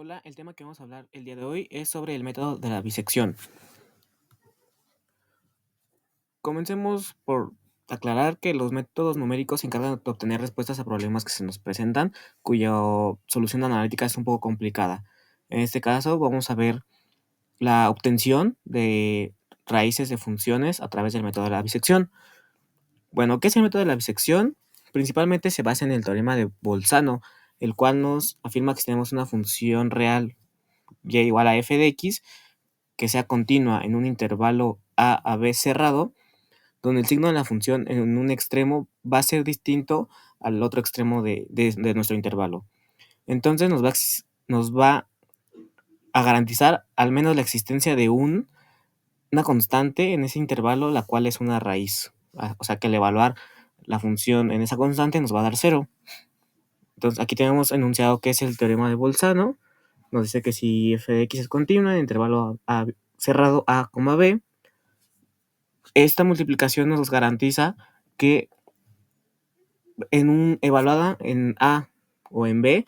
Hola, el tema que vamos a hablar el día de hoy es sobre el método de la bisección. Comencemos por aclarar que los métodos numéricos se encargan de obtener respuestas a problemas que se nos presentan, cuya solución analítica es un poco complicada. En este caso, vamos a ver la obtención de raíces de funciones a través del método de la bisección. Bueno, ¿qué es el método de la bisección? Principalmente se basa en el teorema de Bolzano, el cual nos afirma que si tenemos una función real y igual a f de x, que sea continua en un intervalo a b cerrado, donde el signo de la función en un extremo va a ser distinto al otro extremo de nuestro intervalo. Entonces nos va a garantizar al menos la existencia de una constante en ese intervalo, la cual es una raíz. O sea que al evaluar la función en esa constante nos va a dar 0. Entonces aquí tenemos enunciado que es el teorema de Bolzano. Nos dice que si f de x es continua en el intervalo cerrado a, b, esta multiplicación nos garantiza que evaluada en A o en B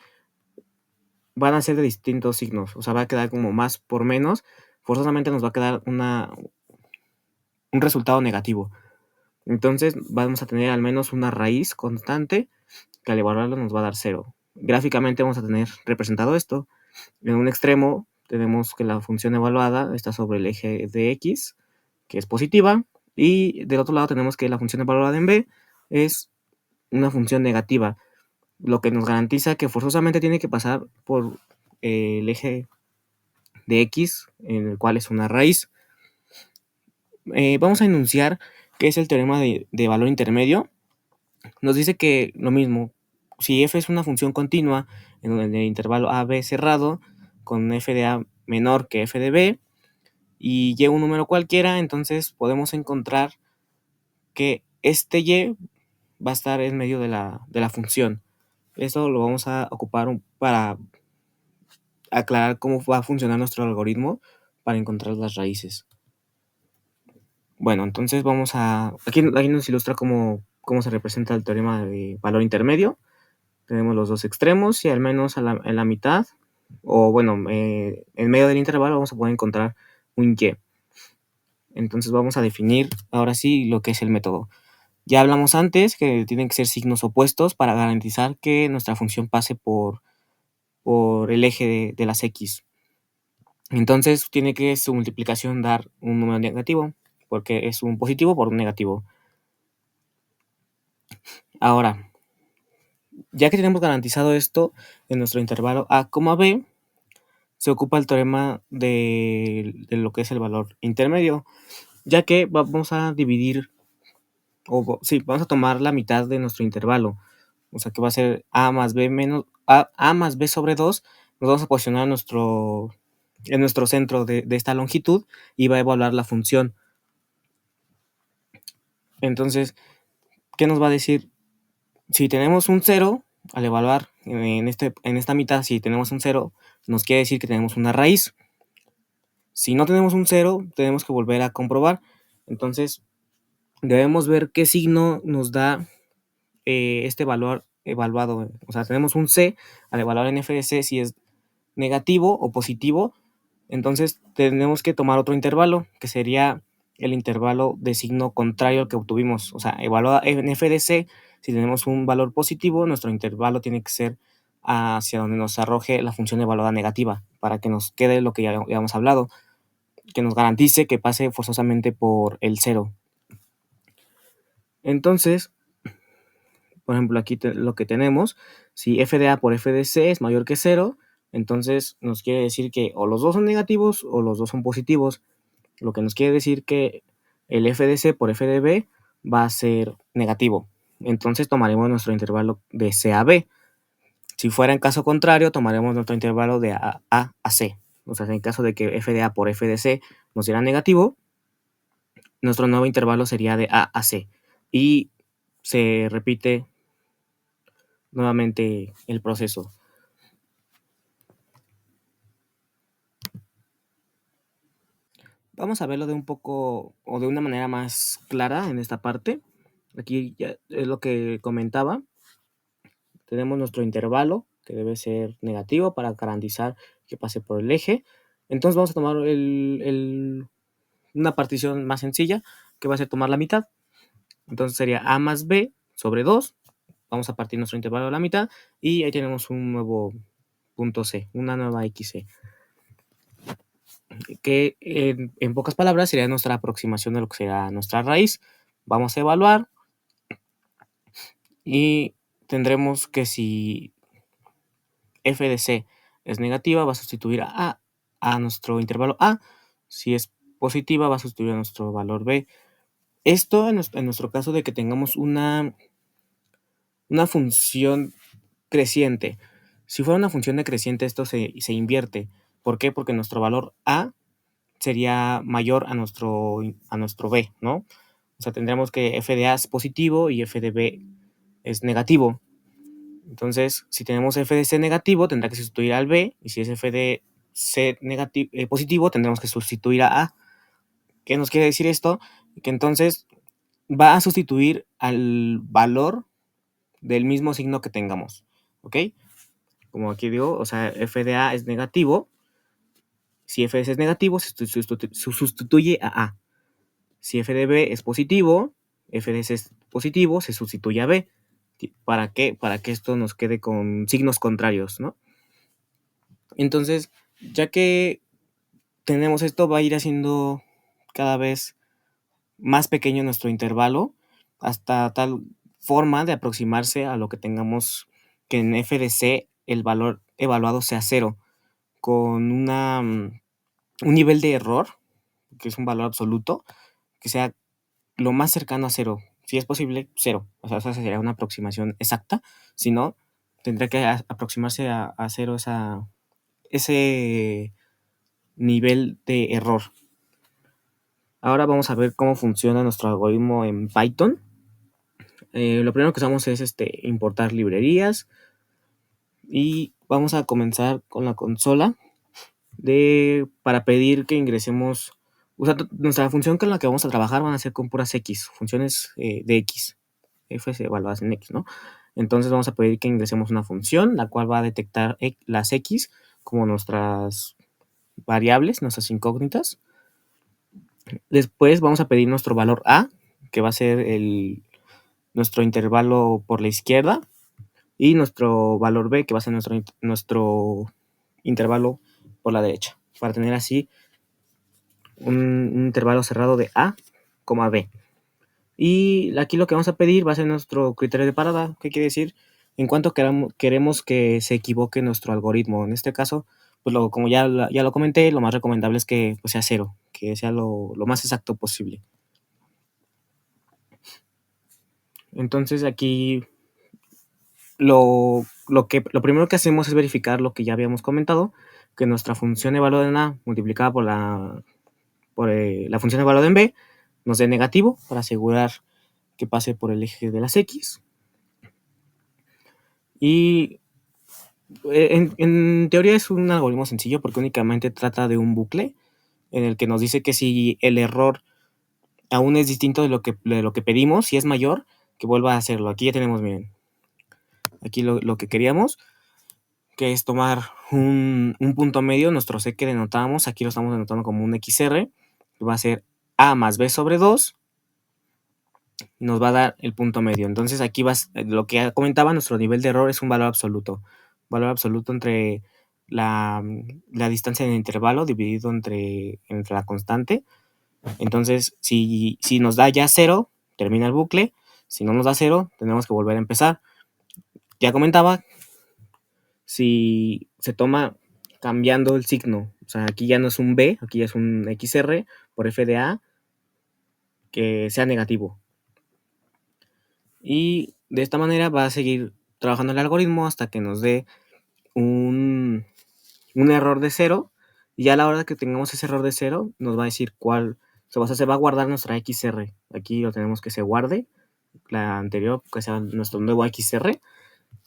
van a ser de distintos signos. O sea, va a quedar como más por menos. Forzosamente nos va a quedar un resultado negativo. Entonces vamos a tener al menos una raíz constante que al evaluarlo nos va a dar 0. Gráficamente vamos a tener representado esto. En un extremo tenemos que la función evaluada está sobre el eje de x, que es positiva, y del otro lado tenemos que la función evaluada en b es una función negativa, lo que nos garantiza que forzosamente tiene que pasar por el eje de x, en el cual es una raíz. Vamos a enunciar qué es el teorema de valor intermedio. Nos dice que lo mismo, si f es una función continua en el intervalo a b cerrado, con f de a menor que f de b, y y un número cualquiera, entonces podemos encontrar que este y va a estar en medio de la función. Esto lo vamos a ocupar para aclarar cómo va a funcionar nuestro algoritmo para encontrar las raíces. Bueno, entonces vamos a... Aquí nos ilustra cómo se representa el teorema de valor intermedio. Tenemos los dos extremos y al menos en la mitad, o bueno, en medio del intervalo vamos a poder encontrar un y. Entonces vamos a definir ahora sí lo que es el método. Ya hablamos antes que tienen que ser signos opuestos para garantizar que nuestra función pase por el eje de las x. Entonces tiene que su multiplicación dar un número negativo, porque es un positivo por un negativo. Ahora, ya que tenemos garantizado esto en nuestro intervalo a, b, se ocupa el teorema de lo que es el valor intermedio, ya que vamos a dividir, vamos a tomar la mitad de nuestro intervalo, o sea que va a ser a más b menos a más b sobre 2, nos vamos a posicionar en nuestro centro de esta longitud y va a evaluar la función. Entonces, ¿qué nos va a decir? Si tenemos un 0, al evaluar en esta mitad, si tenemos un 0, nos quiere decir que tenemos una raíz. Si no tenemos un 0, tenemos que volver a comprobar. Entonces, debemos ver qué signo nos da este valor evaluado. O sea, tenemos un c, al evaluar en f de c, si es negativo o positivo, entonces tenemos que tomar otro intervalo, que sería el intervalo de signo contrario al que obtuvimos. O sea, evaluada en f de c, si tenemos un valor positivo, nuestro intervalo tiene que ser hacia donde nos arroje la función evaluada negativa, para que nos quede lo que ya habíamos hablado, que nos garantice que pase forzosamente por el 0. Entonces, por ejemplo, aquí lo que tenemos, si f de a por f de c es mayor que 0, entonces nos quiere decir que o los dos son negativos o los dos son positivos, lo que nos quiere decir que el f de c por f de b va a ser negativo. Entonces tomaremos nuestro intervalo de c a b. Si fuera en caso contrario, tomaremos nuestro intervalo de a a c. O sea, en caso de que f de a por f de c nos diera negativo, nuestro nuevo intervalo sería de a a c. Y se repite nuevamente el proceso. Vamos a verlo de un poco o de una manera más clara en esta parte. Aquí ya es lo que comentaba. Tenemos nuestro intervalo que debe ser negativo para garantizar que pase por el eje. Entonces vamos a tomar una partición más sencilla, que va a ser tomar la mitad. Entonces sería a más b sobre 2. Vamos a partir nuestro intervalo a la mitad y ahí tenemos un nuevo punto C, una nueva XC, que en pocas palabras sería nuestra aproximación de lo que será nuestra raíz. Vamos a evaluar y tendremos que si f de c es negativa, va a sustituir a nuestro intervalo A. Si es positiva, va a sustituir a nuestro valor B. Esto en nuestro caso de que tengamos una función creciente. Si fuera una función decreciente, esto se invierte. ¿Por qué? Porque nuestro valor A sería mayor a nuestro B, ¿no? O sea, tendríamos que f de A es positivo y f de B es negativo. Entonces, si tenemos f de C negativo, tendrá que sustituir al B, y si es f de C positivo, tendremos que sustituir a A. ¿Qué nos quiere decir esto? Que entonces va a sustituir al valor del mismo signo que tengamos, ¿ok? Como aquí digo, o sea, f de A es negativo. Si f de C es negativo, se sustituye a A. Si f de B es positivo, f de C es positivo, se sustituye a B. ¿Para qué? Para que esto nos quede con signos contrarios, ¿no? Entonces, ya que tenemos esto, va a ir haciendo cada vez más pequeño nuestro intervalo hasta tal forma de aproximarse a lo que tengamos que en f de C el valor evaluado sea 0, con un nivel de error, que es un valor absoluto, que sea lo más cercano a 0. Si es posible, 0. O sea, esa sería una aproximación exacta. Si no, tendría que aproximarse a 0 ese nivel de error. Ahora vamos a ver cómo funciona nuestro algoritmo en Python. Lo primero que usamos es importar librerías y vamos a comenzar con la consola para pedir que ingresemos. Nuestra función con la que vamos a trabajar van a ser con puras X, funciones de X, F evaluadas en X, ¿no? Entonces vamos a pedir que ingresemos una función, la cual va a detectar las X como nuestras variables, nuestras incógnitas. Después vamos a pedir nuestro valor A, que va a ser nuestro intervalo por la izquierda, y nuestro valor B, que va a ser nuestro intervalo por la derecha, para tener así un intervalo cerrado de A, B. Y aquí lo que vamos a pedir va a ser nuestro criterio de parada. ¿Qué quiere decir? En cuanto queremos que se equivoque nuestro algoritmo. En este caso, pues como ya lo comenté, lo más recomendable es que pues, sea 0, que sea lo más exacto posible. Entonces aquí lo primero que hacemos es verificar lo que ya habíamos comentado, que nuestra función evaluada en A multiplicada por la función evaluada en B nos dé negativo para asegurar que pase por el eje de las X. Y en teoría es un algoritmo sencillo porque únicamente trata de un bucle en el que nos dice que si el error aún es distinto de lo que pedimos, si es mayor, que vuelva a hacerlo. Aquí ya tenemos, miren, aquí lo que queríamos, que es tomar un punto medio, nuestro C que denotamos, aquí lo estamos denotando como un XR, que va a ser A más B sobre 2, y nos va a dar el punto medio. Entonces aquí lo que comentaba, nuestro nivel de error es un valor absoluto entre la distancia del intervalo dividido entre la constante. Entonces, si nos da ya 0, termina el bucle. Si no nos da 0, tenemos que volver a empezar. Ya comentaba, si se toma cambiando el signo, o sea, aquí ya no es un B, aquí ya es un XR por F de A, que sea negativo. Y de esta manera va a seguir trabajando el algoritmo hasta que nos dé un error de 0. Y ya a la hora que tengamos ese error de 0, nos va a decir cuál. Se va a guardar nuestra XR. Aquí lo tenemos que se guarde. La anterior, que sea nuestro nuevo XR.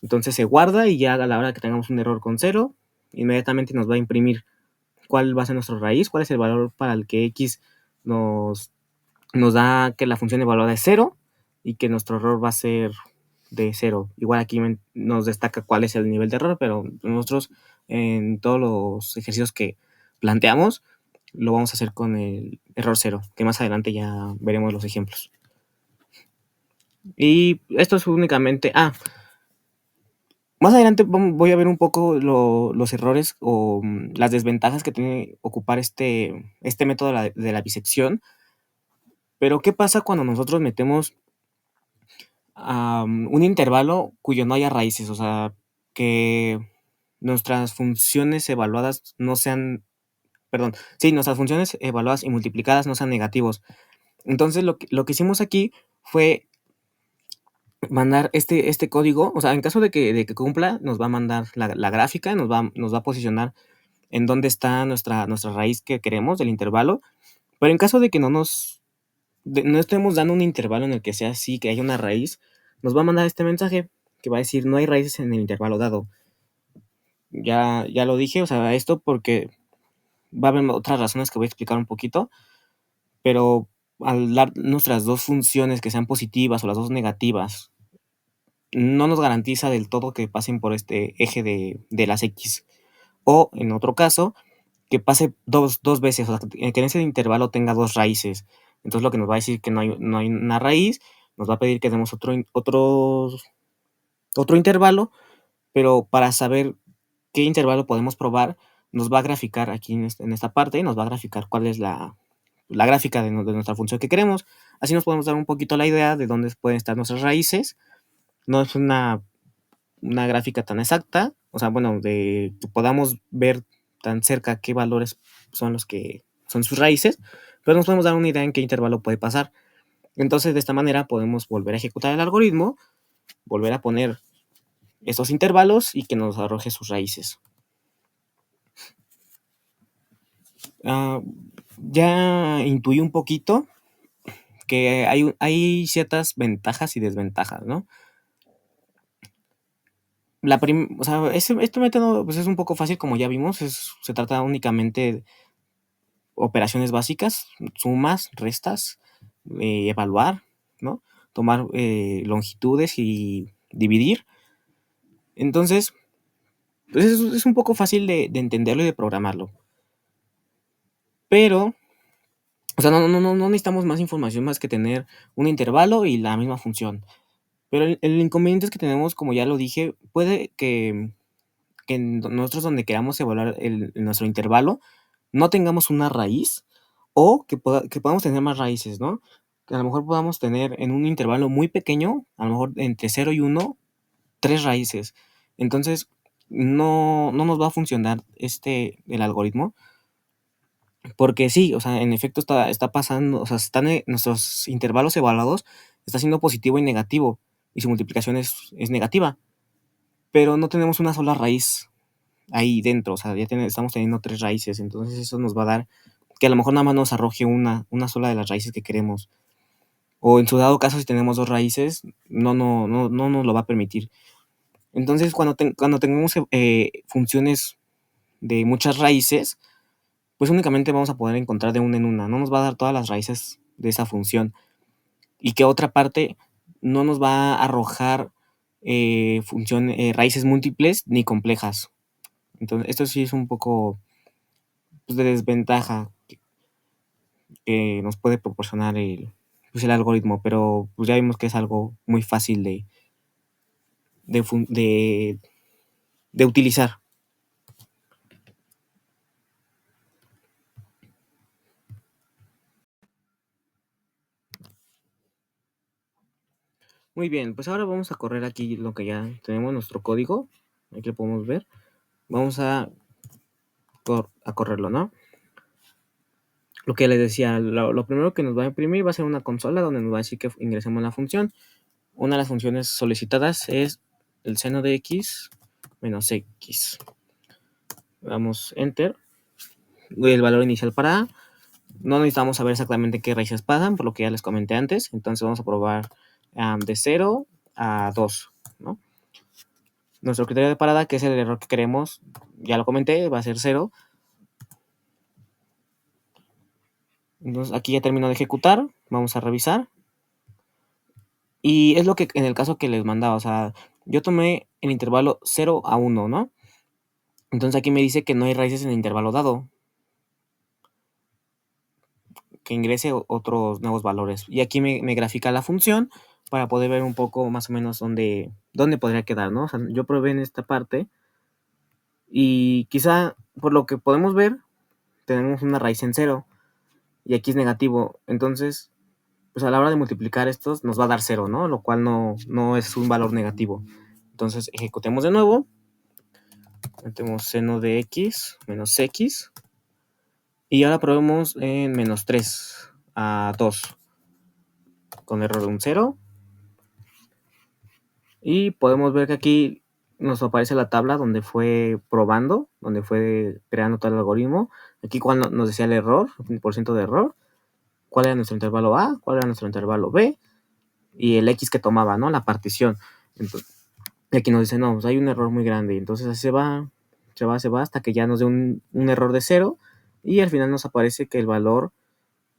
Entonces se guarda y ya a la hora que tengamos un error con 0, inmediatamente nos va a imprimir cuál va a ser nuestra raíz, cuál es el valor para el que X nos da que la función evaluada es 0 y que nuestro error va a ser de 0. Igual aquí nos destaca cuál es el nivel de error, pero nosotros en todos los ejercicios que planteamos lo vamos a hacer con el error 0, que más adelante ya veremos los ejemplos. Y esto es únicamente... más adelante voy a ver un poco los errores o las desventajas que tiene ocupar este método de la bisección. Pero, ¿qué pasa cuando nosotros metemos un intervalo cuyo no haya raíces? O sea, que nuestras funciones evaluadas no sean, nuestras funciones evaluadas y multiplicadas no sean negativos. Entonces, lo que hicimos aquí fue mandar este código, o sea, en caso de que cumpla, nos va a mandar la gráfica, nos va a posicionar en dónde está nuestra raíz que queremos del intervalo. Pero en caso de que no estemos dando un intervalo en el que sea así, que haya una raíz, nos va a mandar este mensaje que va a decir no hay raíces en el intervalo dado. Ya lo dije, o sea, esto porque va a haber otras razones que voy a explicar un poquito, pero al dar nuestras dos funciones que sean positivas o las dos negativas, no nos garantiza del todo que pasen por este eje de las X. O, en otro caso, que pase dos veces, o sea, que en ese intervalo tenga dos raíces. Entonces, lo que nos va a decir que no hay una raíz, nos va a pedir que demos otro intervalo, pero para saber qué intervalo podemos probar, nos va a graficar aquí en esta parte, nos va a graficar cuál es la gráfica de nuestra función que queremos. Así nos podemos dar un poquito la idea de dónde pueden estar nuestras raíces. No es una gráfica tan exacta, o sea, bueno, de que podamos ver tan cerca qué valores son los que son sus raíces, pero nos podemos dar una idea en qué intervalo puede pasar. Entonces, de esta manera podemos volver a ejecutar el algoritmo, volver a poner esos intervalos y que nos arroje sus raíces. Ya intuí un poquito que hay ciertas ventajas y desventajas, ¿no? O sea, este método pues es un poco fácil, como ya vimos, se trata únicamente de operaciones básicas, sumas, restas, evaluar, ¿no? Tomar longitudes y dividir. Entonces, pues es un poco fácil de entenderlo y de programarlo. Pero, o sea, no necesitamos más información más que tener un intervalo y la misma función. Pero el inconveniente es que tenemos, como ya lo dije, puede que nosotros donde queramos evaluar nuestro intervalo no tengamos una raíz o que podamos tener más raíces, ¿no? Que a lo mejor podamos tener en un intervalo muy pequeño, a lo mejor entre 0 y 1, 3 raíces. Entonces, no nos va a funcionar el algoritmo, porque sí, o sea, en efecto está pasando, o sea, nuestros intervalos evaluados está siendo positivo y negativo, y su multiplicación es negativa, pero no tenemos una sola raíz ahí dentro, o sea, ya estamos teniendo 3 raíces, entonces eso nos va a dar que a lo mejor nada más nos arroje una sola de las raíces que queremos. O en su dado caso, si tenemos 2 raíces, no nos lo va a permitir. Entonces, cuando tengamos funciones de muchas raíces, pues únicamente vamos a poder encontrar de una en una. No nos va a dar todas las raíces de esa función. Y que otra parte no nos va a arrojar raíces múltiples ni complejas. Entonces, esto sí es un poco pues, de desventaja que nos puede proporcionar el algoritmo, pero pues ya vimos que es algo muy fácil de utilizar. Muy bien, pues ahora vamos a correr aquí lo que ya tenemos, nuestro código. Aquí lo podemos ver. Vamos a correrlo, ¿no? Lo que les decía, lo primero que nos va a imprimir va a ser una consola donde nos va a decir que ingresemos la función. Una de las funciones solicitadas es el seno de x menos x. Damos enter. El valor inicial para A. No necesitamos saber exactamente qué raíces pasan, por lo que ya les comenté antes. Entonces vamos a probar de 0 a 2, ¿no? Nuestro criterio de parada, que es el error que queremos, ya lo comenté, va a ser 0. Entonces aquí ya terminó de ejecutar. Vamos a revisar. Y es lo que en el caso que les mandaba, o sea, yo tomé el intervalo 0 a 1, ¿no? Entonces aquí me dice que no hay raíces en el intervalo dado, que ingrese otros nuevos valores. Y aquí me grafica la función para poder ver un poco más o menos dónde podría quedar, ¿no? O sea, yo probé en esta parte y quizá por lo que podemos ver, tenemos una raíz en 0 y aquí es negativo. Entonces, pues a la hora de multiplicar estos nos va a dar 0, ¿no? Lo cual no es un valor negativo. Entonces, ejecutemos de nuevo. Metemos seno de x menos x. Y ahora probemos en menos 3 a 2 con error de un 0. Y podemos ver que aquí nos aparece la tabla donde fue probando, donde fue creando todo el algoritmo. Aquí cuando nos decía el error, el porcentaje de error, cuál era nuestro intervalo A, cuál era nuestro intervalo B y el X que tomaba, ¿no? La partición. Entonces, y aquí nos dice, no, pues hay un error muy grande. Entonces así se va hasta que ya nos dé un error de 0 y al final nos aparece que el valor,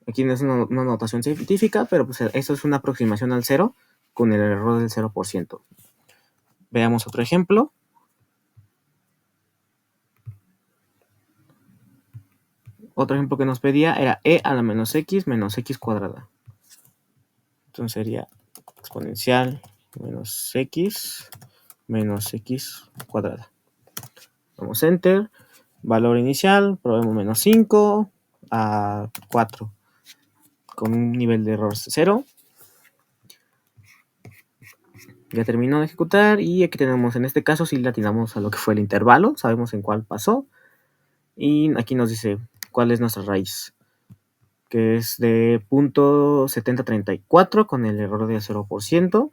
aquí no es una notación científica, pero pues esto es una aproximación al 0 con el error del 0%. Veamos otro ejemplo. Otro ejemplo que nos pedía era e a la menos x cuadrada. Entonces sería exponencial menos x cuadrada. Damos enter. Valor inicial, probemos menos 5 a 4 con un nivel de error 0. Ya terminó de ejecutar y aquí tenemos, en este caso sí le atinamos a lo que fue el intervalo, sabemos en cuál pasó y aquí nos dice cuál es nuestra raíz, que es de 0.7034 con el error de 0%.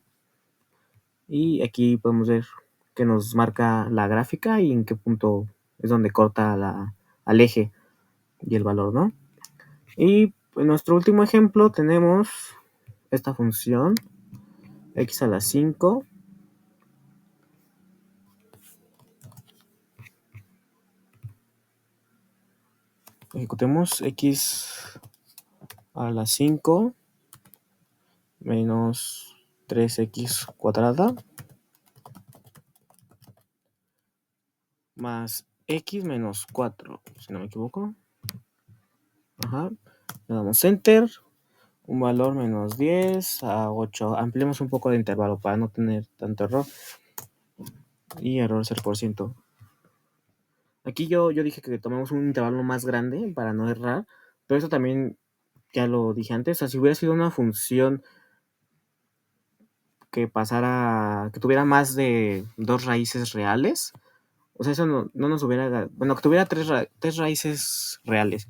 Y aquí podemos ver que nos marca la gráfica y en qué punto es donde corta al eje y el valor, ¿no? Y en nuestro último ejemplo tenemos esta función x a la 5 ejecutemos x a la 5 menos 3x cuadrada más x menos 4, si no me equivoco. Ajá. Le damos enter. Un valor menos 10 a 8. Ampliemos un poco de intervalo para no tener tanto error. Y error 0%. Aquí yo dije que tomemos un intervalo más grande para no errar. Pero eso también ya lo dije antes. O sea, si hubiera sido una función que pasara, que tuviera más de 2 raíces reales, o sea, eso no nos hubiera... Bueno, que tuviera 3 raíces reales.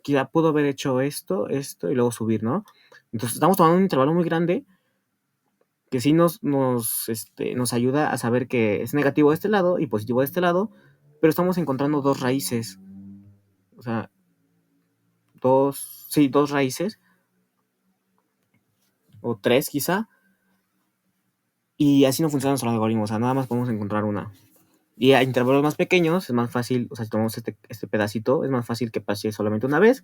Quizá pudo haber hecho esto y luego subir, ¿no? Entonces estamos tomando un intervalo muy grande que sí nos ayuda a saber que es negativo de este lado y positivo de este lado, pero estamos encontrando 2 raíces. O sea, 2 raíces, o 3 quizá, y así no funciona nuestro algoritmo, o sea, nada más podemos encontrar una. Y a intervalos más pequeños es más fácil, o sea, si tomamos este pedacito, es más fácil que pase solamente una vez,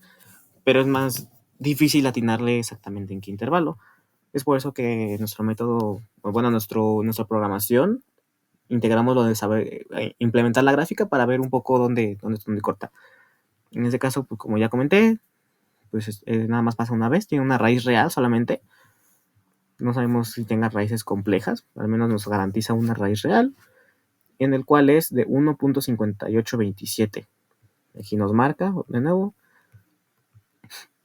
pero es más difícil atinarle exactamente en qué intervalo. Es por eso que nuestro método, bueno, nuestra programación, integramos lo de saber implementar la gráfica para ver un poco dónde corta. En este caso, pues como ya comenté, pues nada más pasa una vez, tiene una raíz real solamente. No sabemos si tenga raíces complejas, al menos nos garantiza una raíz real, en el cual es de 1.5827. Aquí nos marca, de nuevo,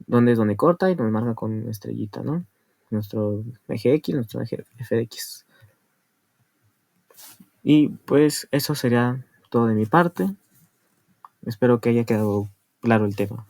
dónde es donde corta y nos marca con estrellita, ¿no? Nuestro eje X, nuestro eje f de x. Y pues eso sería todo de mi parte. Espero que haya quedado claro el tema.